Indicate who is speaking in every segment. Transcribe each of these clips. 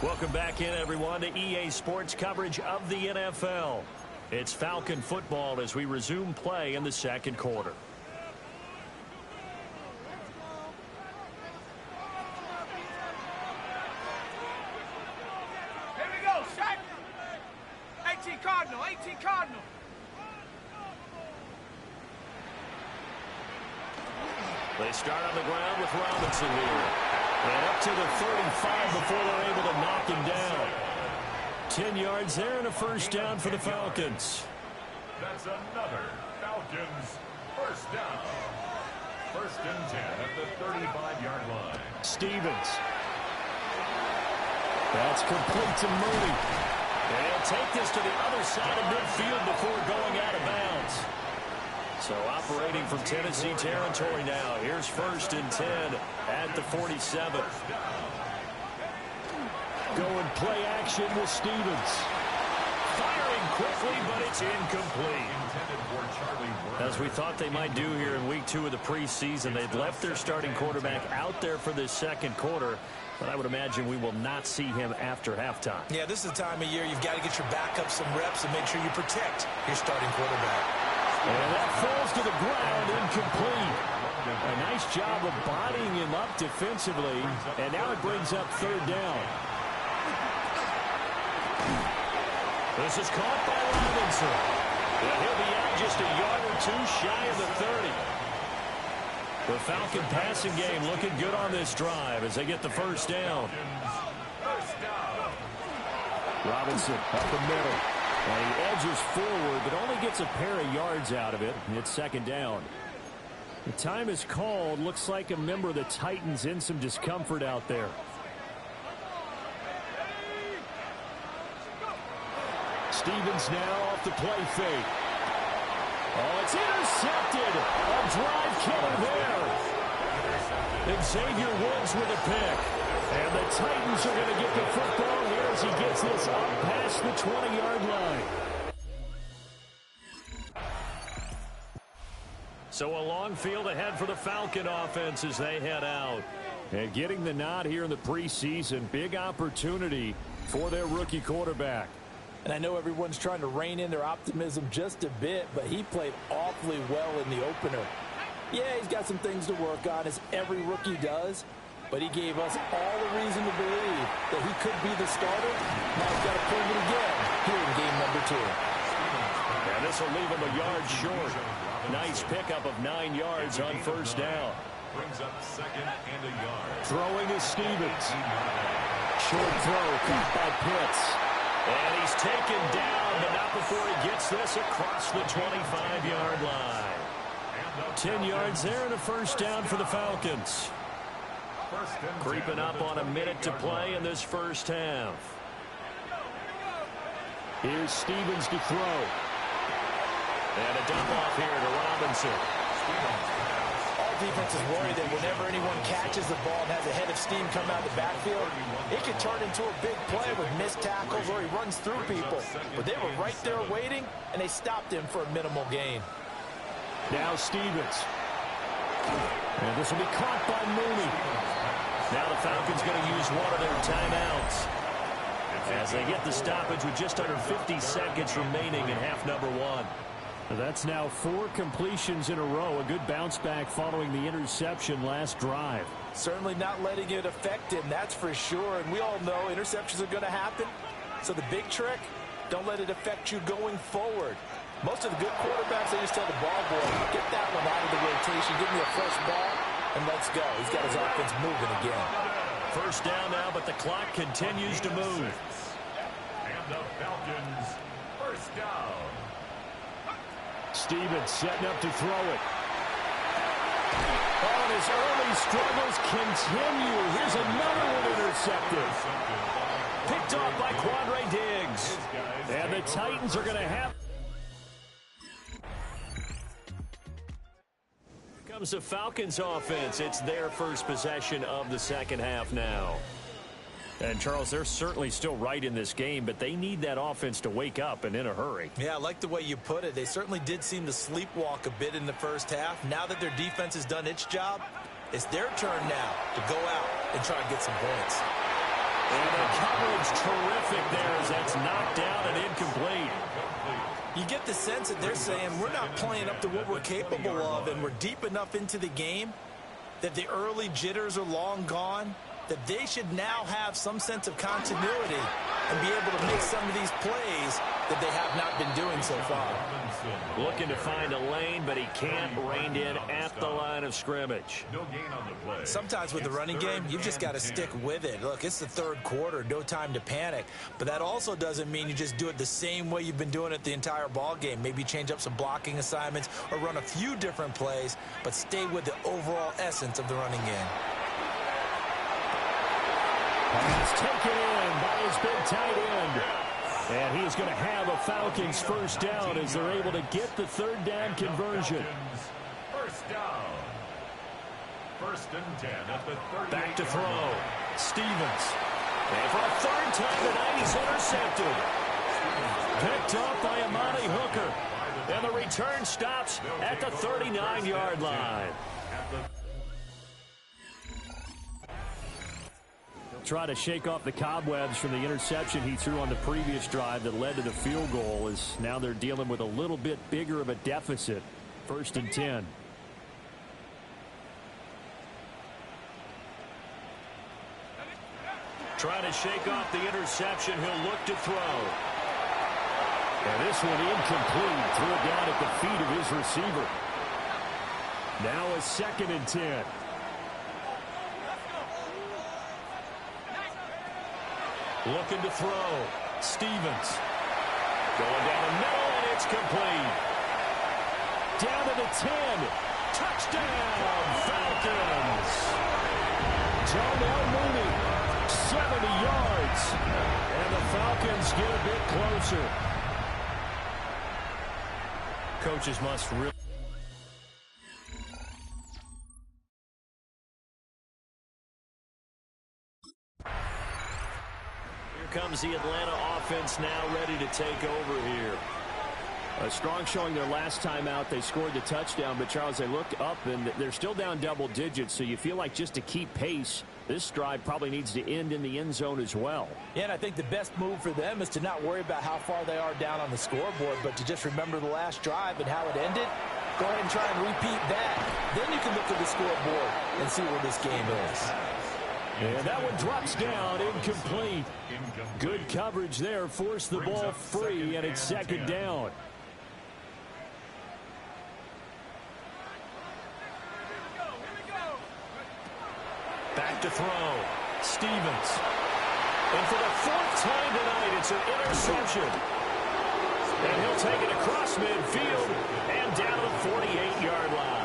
Speaker 1: Welcome back in, everyone, to EA Sports coverage of the NFL. It's Falcon football as we resume play in the second quarter.
Speaker 2: Here we go, set. 18 Cardinal, 18 Cardinal.
Speaker 1: They start on the ground with Robinson here. And up to the 35 before they're able to knock him down. 10 yards there and a first down for the Falcons.
Speaker 3: That's another Falcons first down. First and 10 at the 35-yard line.
Speaker 1: Stevens. That's complete to Mooney. And he'll take this to the other side of midfield before going out of bounds. So operating from Tennessee territory now. Here's first and 10 at the 47. Going play action with Stevens. Firing quickly, but it's incomplete. As we thought they might do here in week 2 of the preseason, they've left their starting quarterback out there for this second quarter. But I would imagine we will not see him after halftime.
Speaker 4: Yeah, this is the time of year you've got to get your backup some reps and make sure you protect your starting quarterback.
Speaker 1: And that falls to the ground, incomplete. A nice job of bodying him up defensively, and now it brings up third down. This is caught by Robinson. And he'll be out just a yard or two shy of the 30. The Falcon passing game looking good on this drive as they get the first down. Robinson up the middle. And he edges forward, but only gets a pair of yards out of it. It's second down. The time is called. Looks like a member of the Titans in some discomfort out there. Stevens now off the play fake. Oh, it's intercepted. A drive killer there. Xavier Woods with a pick. And the Titans are going to get the football here as he gets this up past the 20-yard line. So a long field ahead for the Falcon offense as they head out. And getting the nod here in the preseason, big opportunity for their rookie quarterback.
Speaker 4: And I know everyone's trying to rein in their optimism just a bit, but he played awfully well in the opener. Yeah, he's got some things to work on, as every rookie does. But he gave us all the reason to believe that he could be the starter. Now he's got to prove it again here in game number 2.
Speaker 1: And this will leave him a yard short. Nice pickup of 9 yards on first down.
Speaker 3: Brings up second and a yard.
Speaker 1: Throwing is Stevens. Short throw caught by Pitts. And he's taken down, but not before he gets this across the 25-yard line. 10 yards there and a first down for the Falcons. Creeping up on a minute to play in this first half. Here's Stevens to throw. And a dump off here to Robinson.
Speaker 4: All defenses worry that whenever anyone catches the ball and has a head of steam come out of the backfield, it can turn into a big play with missed tackles or he runs through people. But they were right there waiting, and they stopped him for a minimal gain.
Speaker 1: Now Stevens. And this will be caught by Mooney. Now the Falcons going to use one of their timeouts as they get the stoppage with just under 50 seconds remaining in half number 1. That's now 4 completions in a row. A good bounce back following the interception last drive.
Speaker 4: Certainly not letting it affect him, that's for sure. And we all know interceptions are going to happen. So the big trick, don't let it affect you going forward. Most of the good quarterbacks, they just tell the ball boy, get that one out of the rotation, give me a fresh ball, and let's go. He's got his offense moving again.
Speaker 1: First down now, but the clock continues to move.
Speaker 3: And the Falcons first down.
Speaker 1: Stevens setting up to throw it. Oh, and his early struggles continue. Here's another one intercepted. Picked off by Quandre Diggs. And the Titans are going to have... Here comes the Falcons offense. It's their first possession of the second half now. And, Charles, they're certainly still right in this game, but they need that offense to wake up and in a hurry.
Speaker 4: Yeah, I like the way you put it. They certainly did seem to sleepwalk a bit in the first half. Now that their defense has done its job, it's their turn now to go out and try and get some points.
Speaker 1: And the coverage terrific there as that's knocked down and incomplete.
Speaker 4: You get the sense that they're saying we're not playing up to what we're capable of, and we're deep enough into the game that the early jitters are long gone, that they should now have some sense of continuity and be able to make some of these plays that they have not been doing so far.
Speaker 1: Looking to find a lane, but he can't rein in at the line of scrimmage.
Speaker 3: No gain on the play.
Speaker 4: Sometimes with the running game, you've just got to stick with it. Look, it's the third quarter, no time to panic. But that also doesn't mean you just do it the same way you've been doing it the entire ball game. Maybe change up some blocking assignments or run a few different plays, but stay with the overall essence of the running game.
Speaker 1: Pass taken in by his big tight end. And he's going to have a Falcons first down as they're able to get the third down conversion.
Speaker 3: First down. First and 10 at the 38.
Speaker 1: Back to throw. Stevens. And for a third time tonight, he's intercepted. Picked up by Amani Hooker. And the return stops at the 39-yard line. Try to shake off the cobwebs from the interception he threw on the previous drive that led to the field goal, as now they're dealing with a little bit bigger of a deficit. First and 10. Trying to shake off the interception. He'll look to throw. And this one incomplete. Threw it down at the feet of his receiver. Now a second and 10. Looking to throw. Stevens. Going down the middle, and it's complete. Down to the 10. Touchdown, Falcons. Darnell Mooney, 70 yards. And the Falcons get a bit closer. Coaches must really... Comes the Atlanta offense now ready to take over here. A strong showing their last time out. They scored the touchdown, but Charles, they looked up and they're still down double digits, so you feel like just to keep pace, this drive probably needs to end in the end zone as well.
Speaker 4: Yeah, and I think the best move for them is to not worry about how far they are down on the scoreboard, but to just remember the last drive and how it ended. Go ahead and try and repeat that. Then you can look at the scoreboard and see where this game is.
Speaker 1: And that one drops down, incomplete. Good coverage there, forced the ball free, and it's second down. Back to throw. Stevens. And for the fourth time tonight, it's an interception. And he'll take it across midfield and down to the 48-yard line.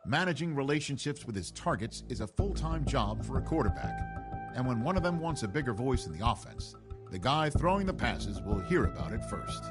Speaker 5: Managing relationships with his targets is a full-time job for a quarterback. And when one of them wants a bigger voice in the offense, the guy throwing the passes will hear about it first.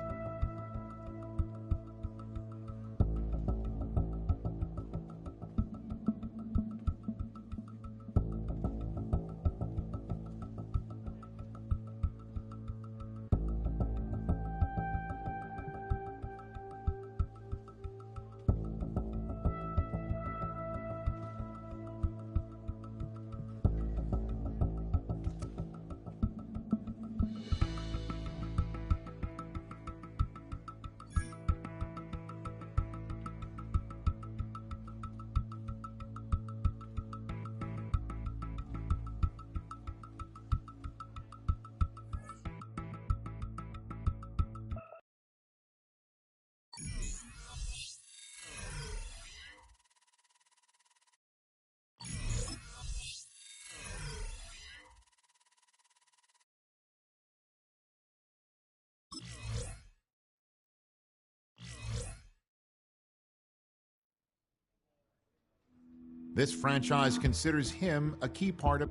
Speaker 5: This franchise considers him a key part of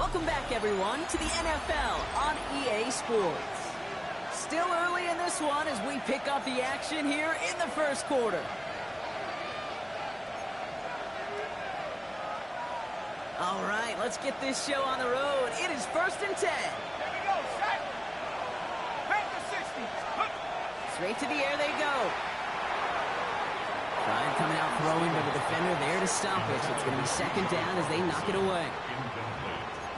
Speaker 6: Welcome back, everyone, to the NFL on EA Sports. Still early in this one as we pick up the action here in the first quarter. All right, let's get this show on the road. It is 1st and 10.
Speaker 2: There we go, set. Back to 60.
Speaker 6: Straight to the air they go. Bryant coming out throwing, but the defender there to stop it. So it's going to be 2nd down as they knock it away.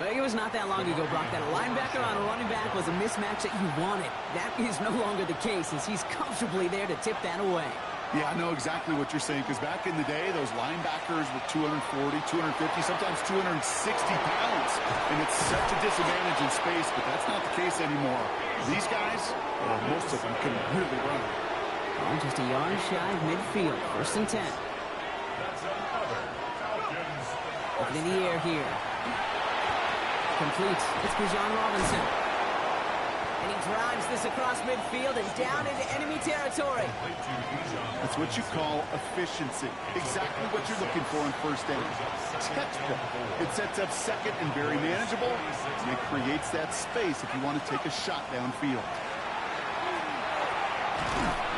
Speaker 6: But it was not that long ago, Brock, that a linebacker on a running back was a mismatch that you wanted. That is no longer the case as he's comfortably there to tip that away.
Speaker 7: Yeah, I know exactly what you're saying, because back in the day, those linebackers were 240, 250, sometimes 260 pounds, and it's such a disadvantage in space, but that's not the case anymore. These guys, most of them, can really run.
Speaker 6: Oh, just a yard shy of midfield. 1st and 10. Up in the air here. Complete. It's Bijan Robinson. And he drives this across midfield and down into enemy territory.
Speaker 7: That's what you call efficiency. Exactly what you're looking for in first down. Textbook. It sets up second and very manageable, and it creates that space if you want to take a shot downfield.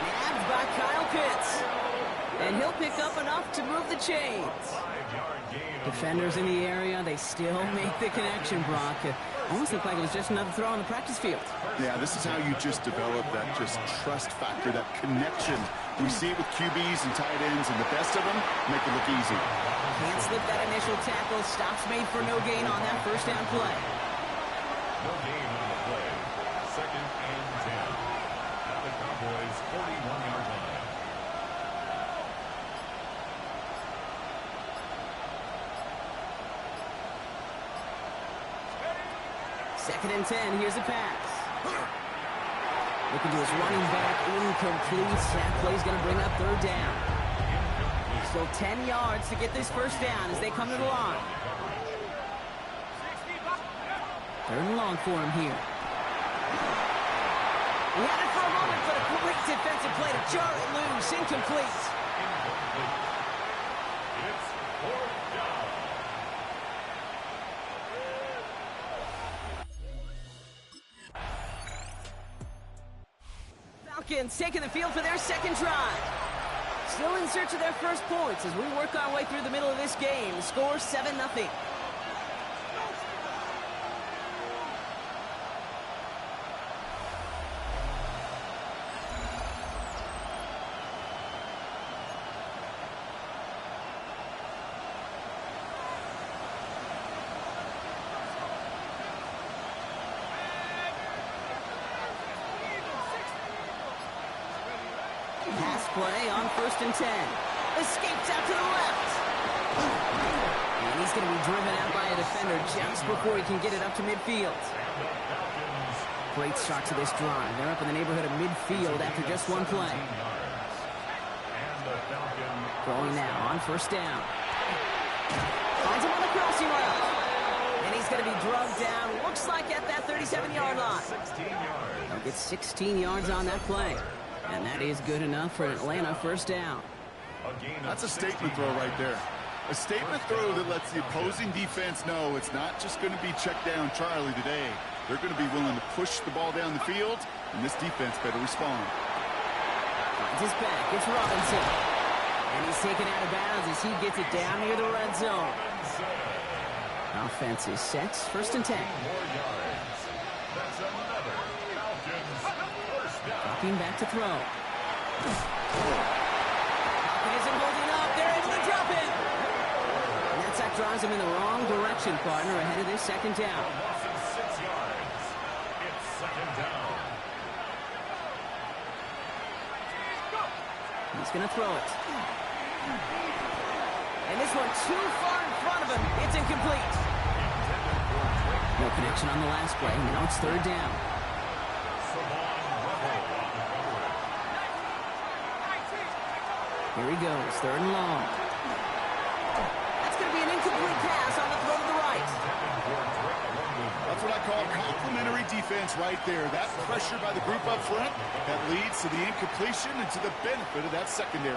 Speaker 6: Nabbed by Kyle Pitts. And he'll pick up enough to move the chains. Defenders in the area, they still make the connection, Brock. It almost looked like it was just another throw on the practice field.
Speaker 7: Yeah, this is how you just develop that just trust factor, that connection. We see it with QBs and tight ends, and the best of them make it look easy.
Speaker 6: Can't slip that initial tackle. Stops made for no gain on that 1st down play.
Speaker 3: No gain on the play. 2nd and 10. Now the Cowboys' 41-yard line.
Speaker 6: 2nd and 10. Here's a pass. Looking to his running back. Incomplete. That play's going to bring up 3rd down. Still 10 yards to get this 1st down as they come to the line. 3rd and long for him here. He had it for a moment, but a great defensive play to jar it loose. Incomplete.
Speaker 3: It's 4th down.
Speaker 6: Falcons taking the field for their 2nd drive. Still in search of their 1st points as we work our way through the middle of this game. The score 7-0. Pass play on 1st and 10. Escapes out to the left. And he's going to be driven out by a defender just before he can get it up to midfield. Great start to this drive. They're up in the neighborhood of midfield after just one play. Going now on 1st down. Finds him on the crossing route. And he's going to be drugged down, looks like at that 37-yard line. He'll get 16 yards on that play. And that is good enough for an Atlanta 1st down.
Speaker 7: That's a statement throw right there. A statement throw that lets the opposing defense know it's not just going to be check down Charlie today. They're going to be willing to push the ball down the field, and this defense better respond.
Speaker 6: Finds his back. It's Robinson. And he's taken out of bounds as he gets it down near the red zone. Offense is set. 1st and 10.
Speaker 3: That's another Falcons 1st down.
Speaker 6: Dropping back to throw. Falcon isn't holding up. They're able to drop it. And that sack drives him in the wrong direction, partner, ahead of this 2nd down.
Speaker 3: Loss of 6 yards. It's 2nd down.
Speaker 6: He's going to throw it. And this one too far in front of him. It's incomplete. No connection on the last play. Now it's 3rd down. Here he goes. 3rd and long. That's going to be an incomplete pass on the throw to the right.
Speaker 7: That's what I call complimentary defense right there. That pressure by the group up front, that leads to the incompletion and to the benefit of that secondary.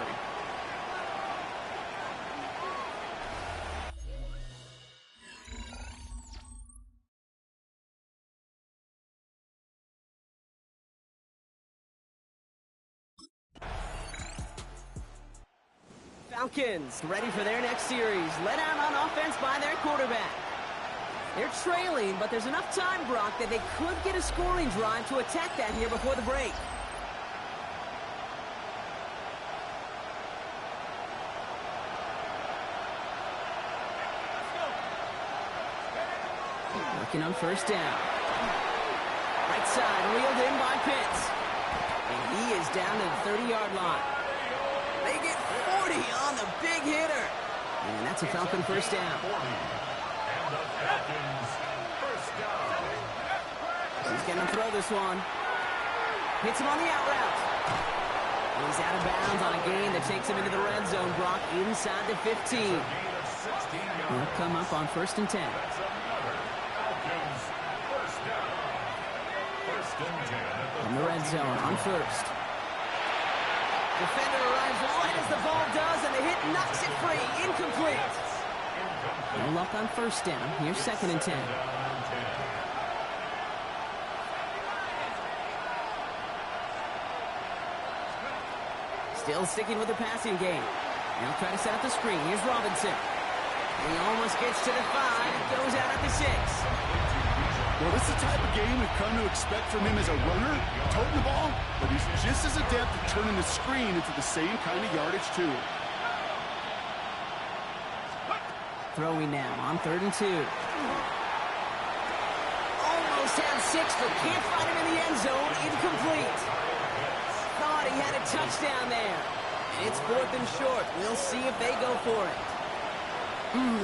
Speaker 6: Falcons ready for their next series. Led out on offense by their quarterback. They're trailing, but there's enough time, Brock, that they could get a scoring drive to attack that here before the break. Working on 1st down. Right side, reeled in by Pitts. And he is down to the 30-yard line. 40 on the big hitter. And that's a Falcon first down.
Speaker 3: 40. And the Falcons first down.
Speaker 6: He's going to throw this one. Hits him on the out route. He's out of bounds on a gain that takes him into the red zone, Brock, inside the 15.
Speaker 3: Gain of 16 yards.
Speaker 6: He'll come up on 1st and 10.
Speaker 3: That's another Falcons first down. 1st and 10 at the
Speaker 6: From the red zone on 1st. Defender arrives right as the ball does, and the hit knocks it free. Incomplete. No luck on 1st down. Here's 2nd and 10. Still sticking with the passing game. Now try to set up the screen. Here's Robinson. He almost gets to the 5. Goes out at the 6.
Speaker 7: Well, this is the type of game we've come to expect from him as a runner, toting the ball, but he's just as adept at turning the screen into the same kind of yardage, too.
Speaker 6: Throwing now on 3rd and 2. Almost has 6, but can't find him in the end zone. Incomplete. Thought he had a touchdown there. And it's 4th and short. We'll see if they go for it.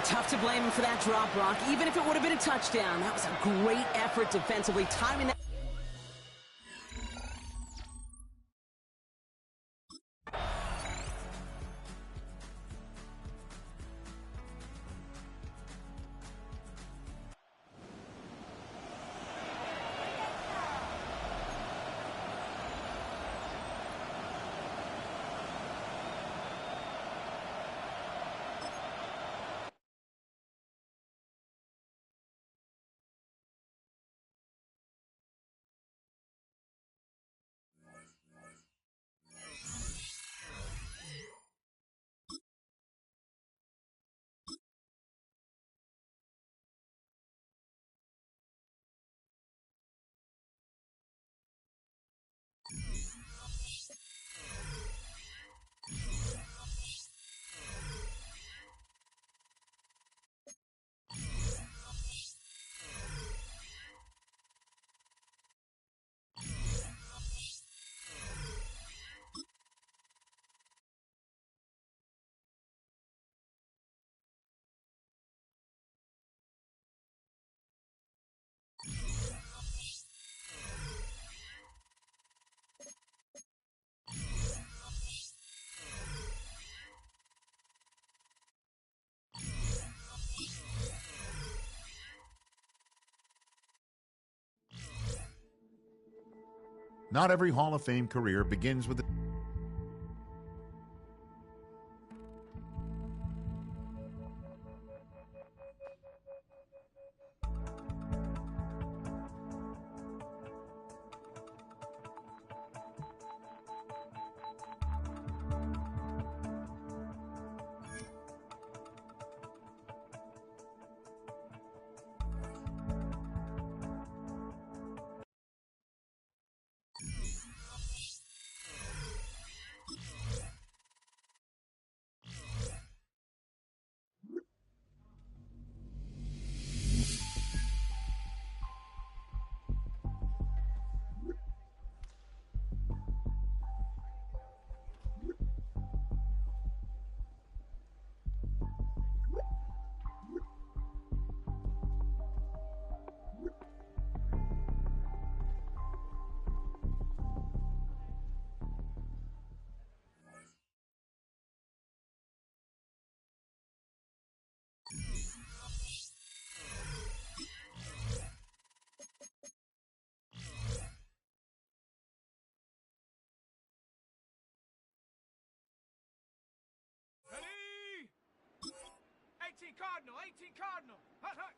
Speaker 6: Tough to blame him for that drop, Brock. Even if it would have been a touchdown, that was a great effort defensively, timing that.
Speaker 5: Not every Hall of Fame career begins with a
Speaker 2: Ready? 18 Cardinal, 18 Cardinal. Hut, hut.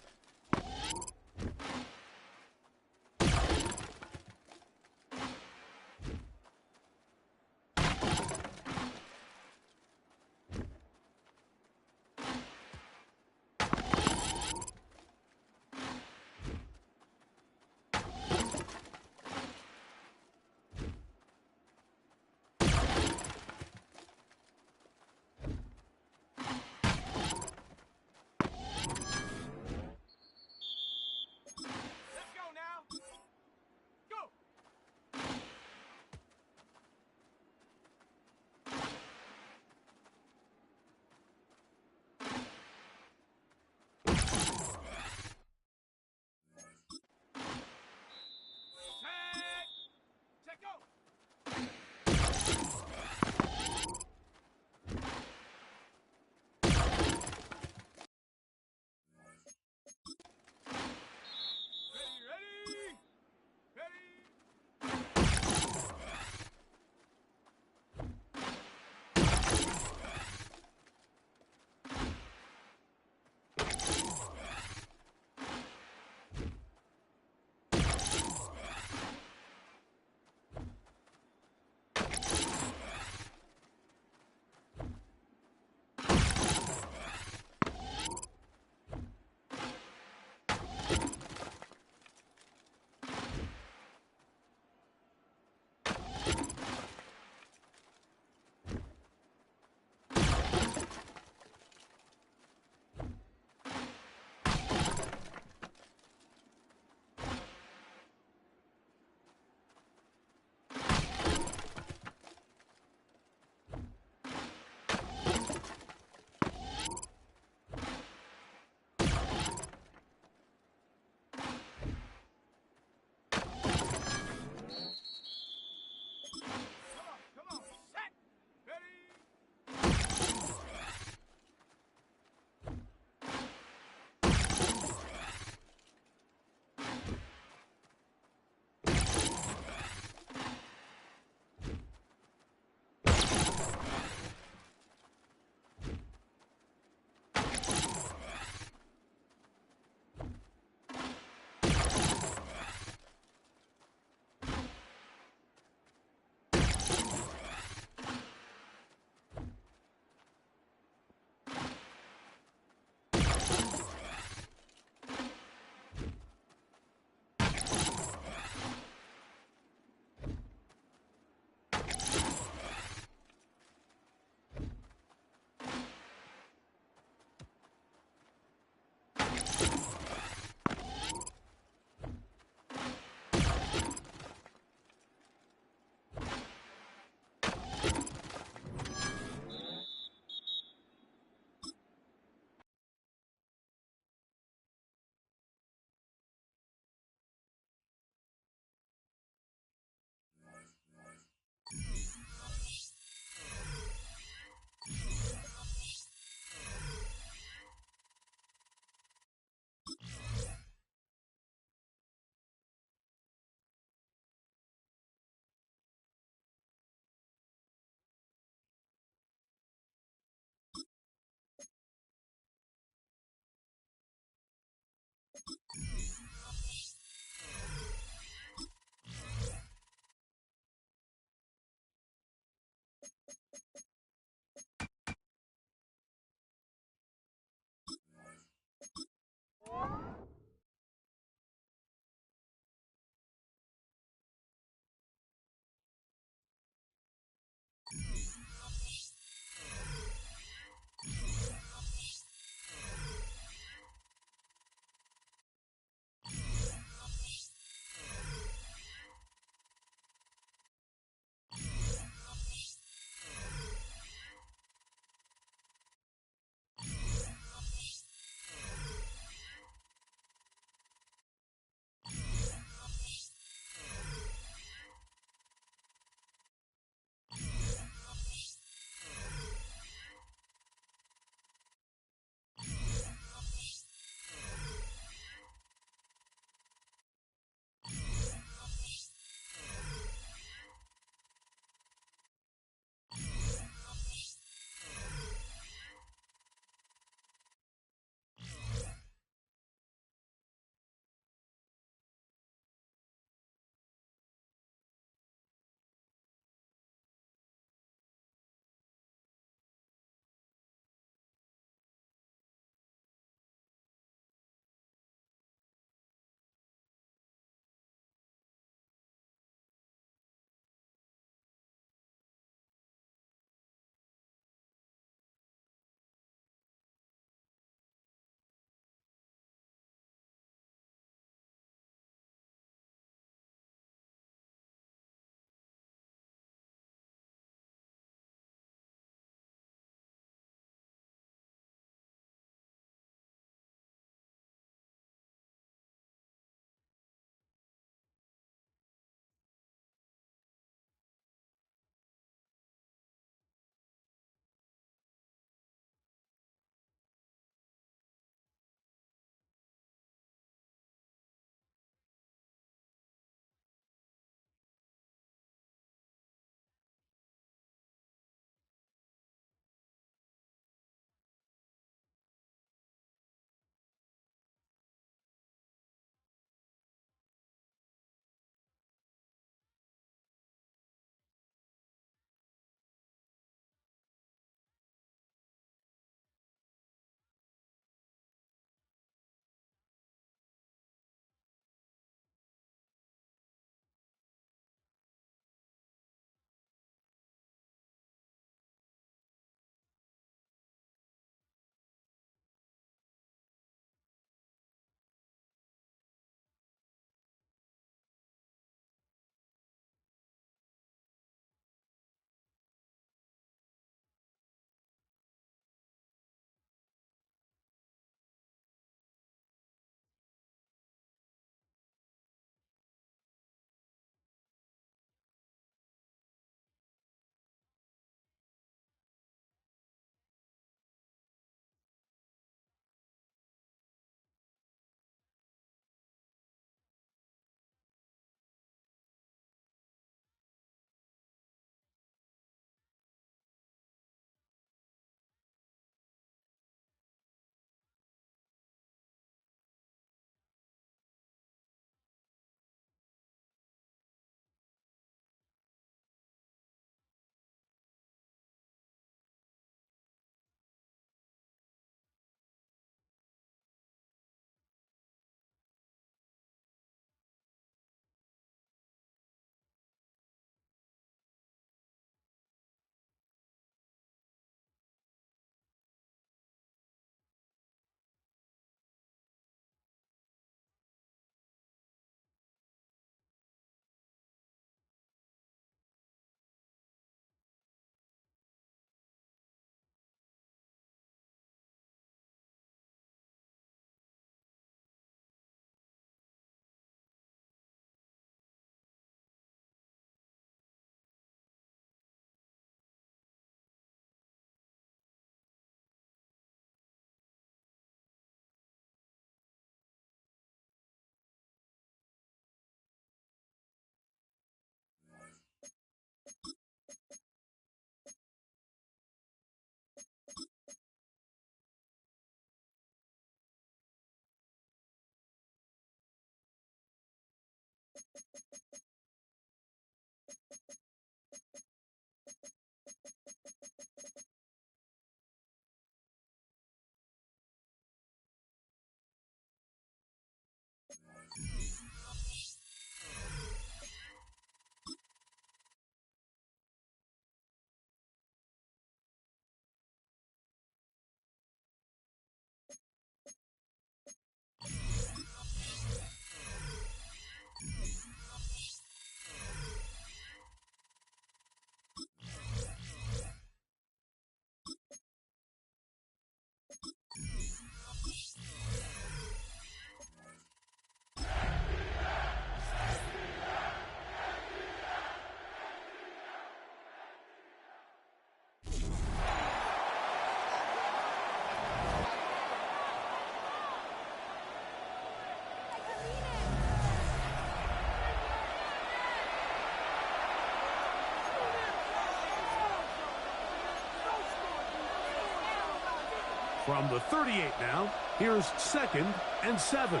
Speaker 8: From the 38 now, here's 2nd and 7.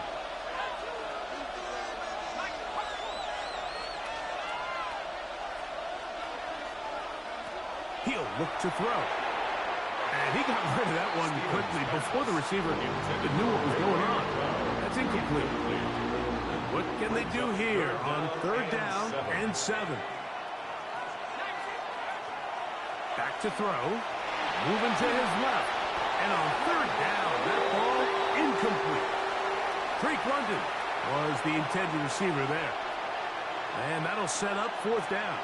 Speaker 8: He'll look to throw. And he got rid of that one quickly before the receiver even knew what was going on. That's incomplete. What can they do here on 3rd down and 7? Back to throw. Moving to his left. And on 3rd down, that ball incomplete. Drake London was the intended receiver there. And that'll set up 4th down.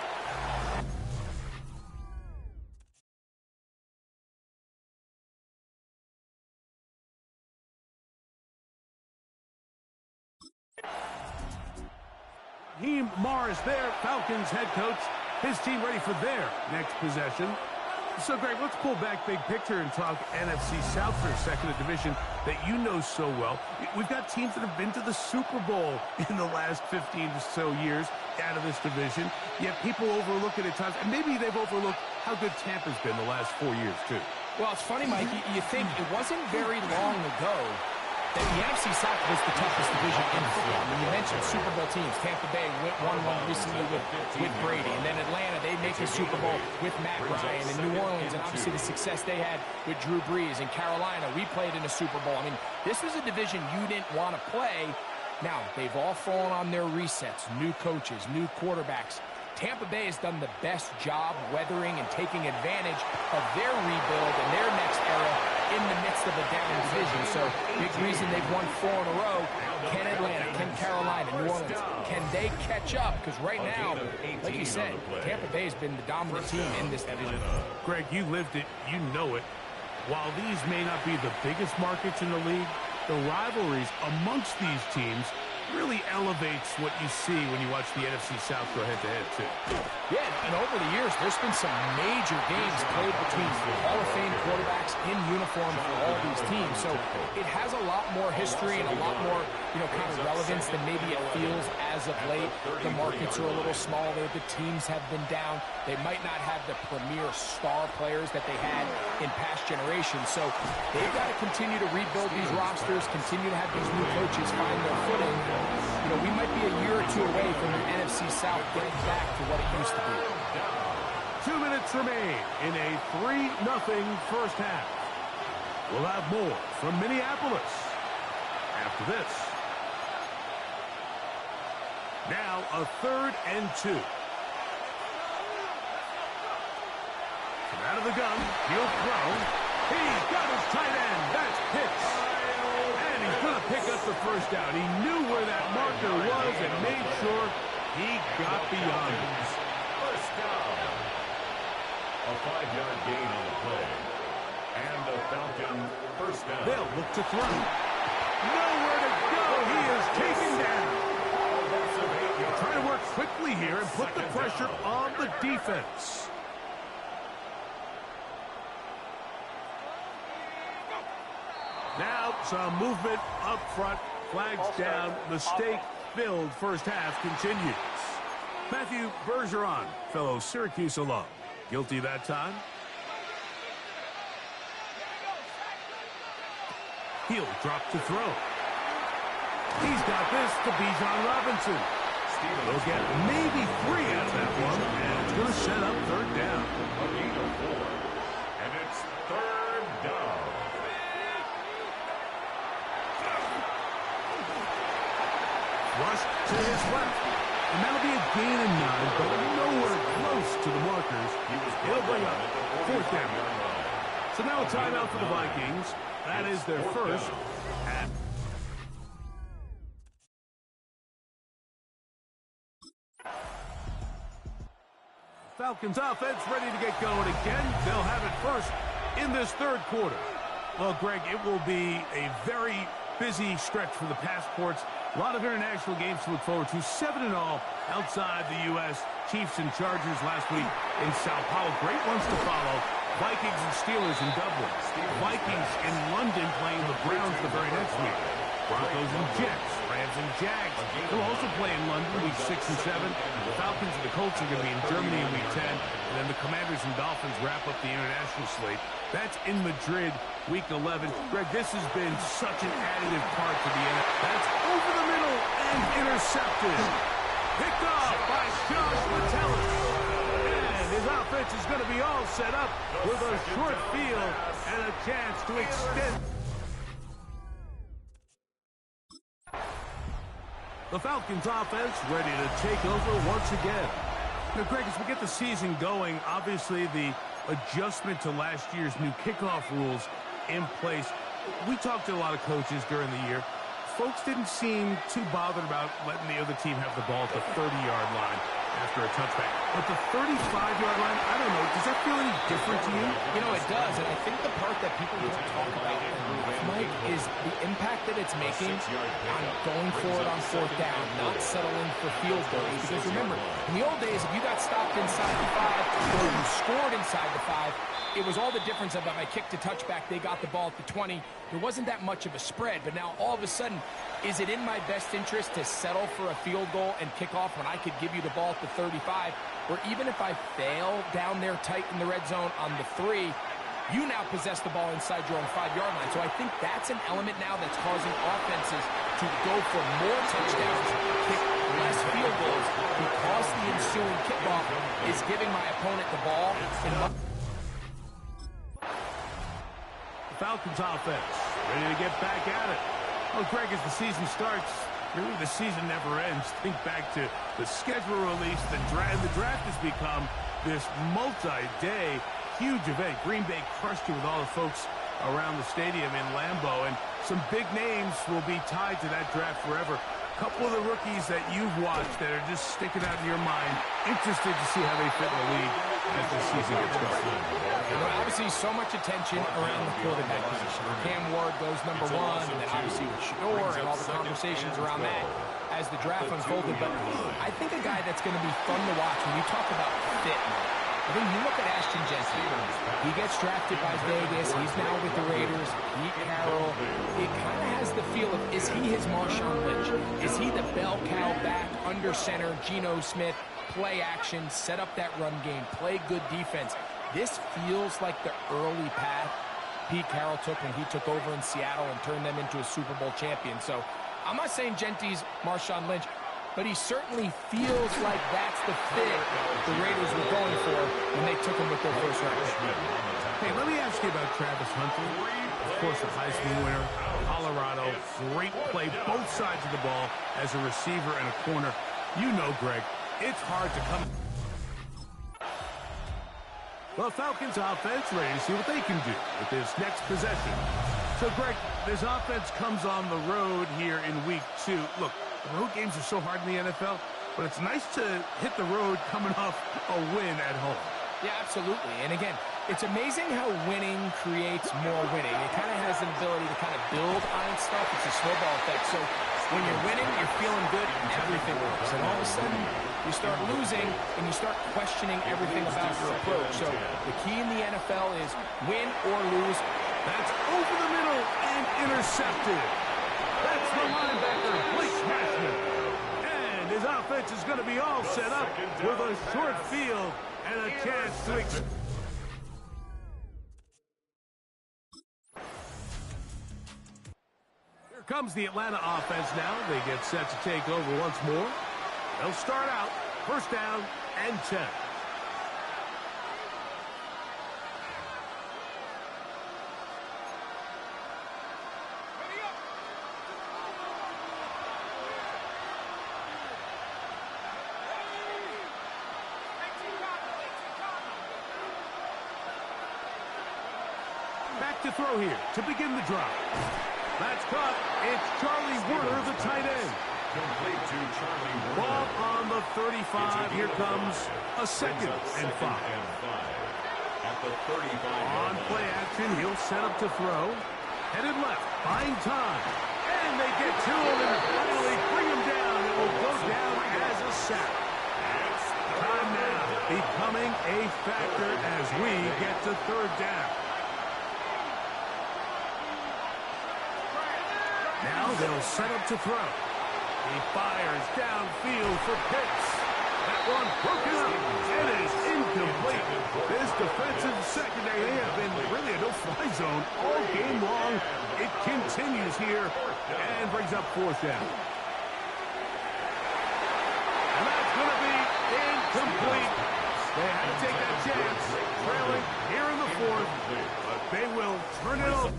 Speaker 8: Raheem Morris there, Falcons head coach. His team ready for their next possession. So, Greg, let's pull back big picture and talk NFC South for a second, a division that you know so well. We've got teams that have been to the Super Bowl in the last 15 or so years out of this division, yet people overlook it at times, and maybe they've overlooked how good Tampa's been the last 4 years, too.
Speaker 9: Well, it's funny, Mike, you think it wasn't very long ago that the NFC South was the toughest division in football. I mean, you mentioned Super Bowl teams. Tampa Bay won one recently with Brady. And then Atlanta, they make the Super Bowl with Matt Ryan. And New Orleans, and obviously the success they had with Drew Brees. And Carolina, we played in a Super Bowl. I mean, this was a division you didn't want to play. Now, they've all fallen on their resets. New coaches, new quarterbacks. Tampa Bay has done the best job weathering and taking advantage of their rebuild and their next era in the midst of a down division. So, big reason they've won 4 in a row. Can Atlanta, can Carolina, New Orleans, can they catch up? Because right now, like you said, Tampa Bay has been the dominant team in this division.
Speaker 8: Greg, you lived it, you know it. While these may not be the biggest markets in the league, the rivalries amongst these teams really elevates what you see when you watch the NFC South go head-to-head, too.
Speaker 9: Yeah, and over the years, there's been some major games played between Hall of Fame quarterbacks in uniform for all these teams. So it has a lot more history and a lot more, kind of relevance than maybe it feels as of late. The markets are a little smaller. The teams have been down. They might not have the premier star players that they had in past generations. So they've got to continue to rebuild these rosters, continue to have these new coaches find their footing. We might be a year or two away from the NFC South getting back to what it used to be.
Speaker 8: 2 minutes remain in a 3-0 first half. We'll have more from Minneapolis after this. Now a 3rd and 2. From out of the gun, he'll throw. He's got his tight end. That's Pitts. And he's going to pick up the first down. He knew where that marker was and made sure he got beyond it.
Speaker 3: First down. A 5-yard gain on the play. And the Falcon first down.
Speaker 8: They'll look to throw. Nowhere to go. He is taken down. Trying to work quickly here and put the pressure on the defense. Now some movement up front. Flags down. Mistake-filled first half continues. Matthew Bergeron, fellow Syracuse alum. Guilty that time. He'll drop to throw. He's got this to Bijan Robinson. They'll get maybe 3 out of that one, and it's going to set up 3rd down.
Speaker 3: A gain of 4. And it's 3rd down.
Speaker 8: Rush to his left. And that'll be a gain of 9, but nowhere close to the markers. He'll bring up 4th down. So now a timeout for the Vikings. That is their first. Falcons offense ready to get going again. They'll have it first in this 3rd quarter. Well, Greg, it will be a very busy stretch for the passports. A lot of international games to look forward to. 7 in all outside the U.S. Chiefs and Chargers last week in Sao Paulo. Great ones to follow. Vikings and Steelers in Dublin. Vikings in London playing the Browns the very next week. Broncos and Jets Rams and Jags will also play in London week 6 and 7. The Falcons and the Colts are going to be in Germany in week 10. And then the Commanders and Dolphins wrap up the international slate. That's in Madrid week 11. Greg, this has been such an additive part to the NFL. That's over the middle and intercepted. Picked off by Josh Metellus. And his offense is going to be all set up with a short field and a chance to extend. The Falcons offense ready to take over once again. Now, Greg, as we get the season going, obviously the adjustment to last year's new kickoff rules in place. We talked to a lot of coaches during the year. Folks didn't seem too bothered about letting the other team have the ball at the 30-yard line after a touchback. But the 35-yard line, I don't know, does that feel any different to you?
Speaker 9: You know, it does, and I think the part that people don't talk about, Mike, is the impact that it's making on going for it on fourth down, not settling for field goals. Because remember, in the old days, if you got stopped inside the 5 or you scored inside the 5, it was all the difference of if I kicked a touchback, they got the ball at the 20. There wasn't that much of a spread, but now all of a sudden, is it in my best interest to settle for a field goal and kick off when I could give you the ball at the 35? Or even if I fail down there tight in the red zone on the 3, you now possess the ball inside your own 5-yard line. So I think that's an element now that's causing offenses to go for more touchdowns, kick less field goals, because the ensuing kickoff is giving my opponent the ball.
Speaker 8: Falcons offense ready to get back at it. Well, Greg, as the season starts, really the season never ends. Think back to the schedule release, the draft has become this multi-day huge event. Green Bay crushed it with all the folks around the stadium in Lambeau, and some big names will be tied to that draft forever. A couple of the rookies that you've watched that are just sticking out in your mind, interested to see how they fit in the league as the season gets going.
Speaker 9: Obviously, so much attention around the quarterback position. Cam Ward goes number 1, and then obviously with Shador and all the conversations around that as the draft unfolded. But I think a guy that's going to be fun to watch when you talk about fit, I think you look at Ashton Jeanty. He gets drafted by Vegas. He's now with the Raiders. Pete Carroll. It kind of has the feel of, is he his Marshawn Lynch? Is he the bell cow back under center, Geno Smith, play action, set up that run game, play good defense? This feels like the early path Pete Carroll took when he took over in Seattle and turned them into a Super Bowl champion. So I'm not saying Genty's Marshawn Lynch, but he certainly feels like that's the fit the Raiders were going for when they took him with their first round.
Speaker 8: Hey, let me ask you about Travis Hunter. Of course, the Heisman winner, Colorado, great play, both sides of the ball as a receiver and a corner. You know, Greg, it's hard to come. The Falcons offense ready to see what they can do with this next possession. So, Greg, this offense comes on the road here in week 2. Look, the road games are so hard in the NFL, but it's nice to hit the road coming off a win at home.
Speaker 9: Yeah, absolutely. And again, it's amazing how winning creates more winning. It kind of has an ability to kind of build on itself. It's a snowball effect. So when you're winning, you're feeling good, everything works. And all of a sudden, you start losing, and you start questioning everything about your approach. So the key in the NFL is win or lose.
Speaker 8: That's over the middle and intercepted. That's the linebacker, COdxMadden. And his offense is going to be all set up with a short field and a chance to Here comes the Atlanta offense now. They get set to take over once more. They'll start out first down and 10. Back to throw here to begin the drive. That's caught. It's Charlie Werner, the tight end.
Speaker 3: Complete to Charlie Werner.
Speaker 8: Ball on the 35. Here comes a 2nd and 5.
Speaker 3: At the 35.
Speaker 8: On play action, he'll set up to throw. Headed left, buying time. And they get to him and finally bring him down. It will go down as a sack. Time now becoming a factor as we get to 3rd down. Now they'll set up to throw. He fires downfield for Pitts. That one broken up. It is incomplete. This defensive secondary, they have been really a no-fly zone all game long. It continues here and brings up fourth down. And that's going to be incomplete. They had to take that chance, trailing here in the fourth, but they will turn it over.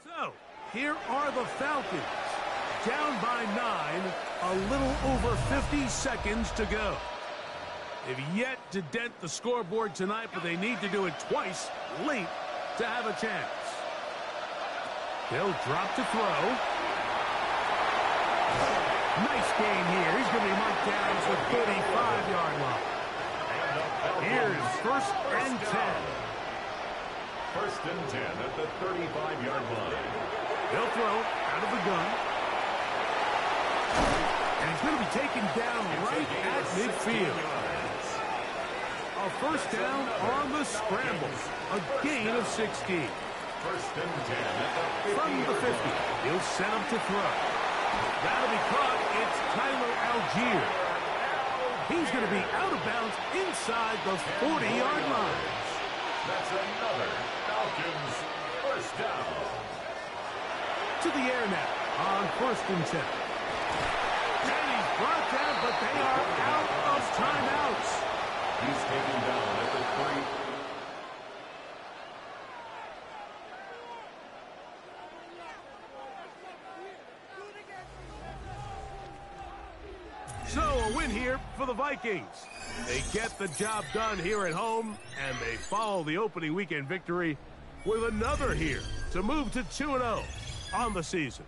Speaker 8: So, here are the Falcons, down by 9, a little over 50 seconds to go. They've yet to dent the scoreboard tonight, but they need to do it twice late to have a chance. They'll drop to throw. Nice gain here. He's going to be marked down to the 35-yard line. Here's first and 10.
Speaker 3: First and 10 at the 35-yard line.
Speaker 8: They'll throw out of the gun. And he's going to be taken down right at midfield. A first down on the scramble. A gain of 16.
Speaker 3: First and 10 at the 50.
Speaker 8: From the 50, he'll set him to throw. That'll be caught. It's Tyler Algier. He's going to be out of bounds inside the 40-yard line.
Speaker 3: That's another Falcons first down.
Speaker 8: To the air now on first and 10. And he's brought down, but they are out of timeouts.
Speaker 3: He's taken down at the 3.
Speaker 8: So a win here for the Vikings. They get the job done here at home, and they follow the opening weekend victory with another here to move to 2-0 on the season.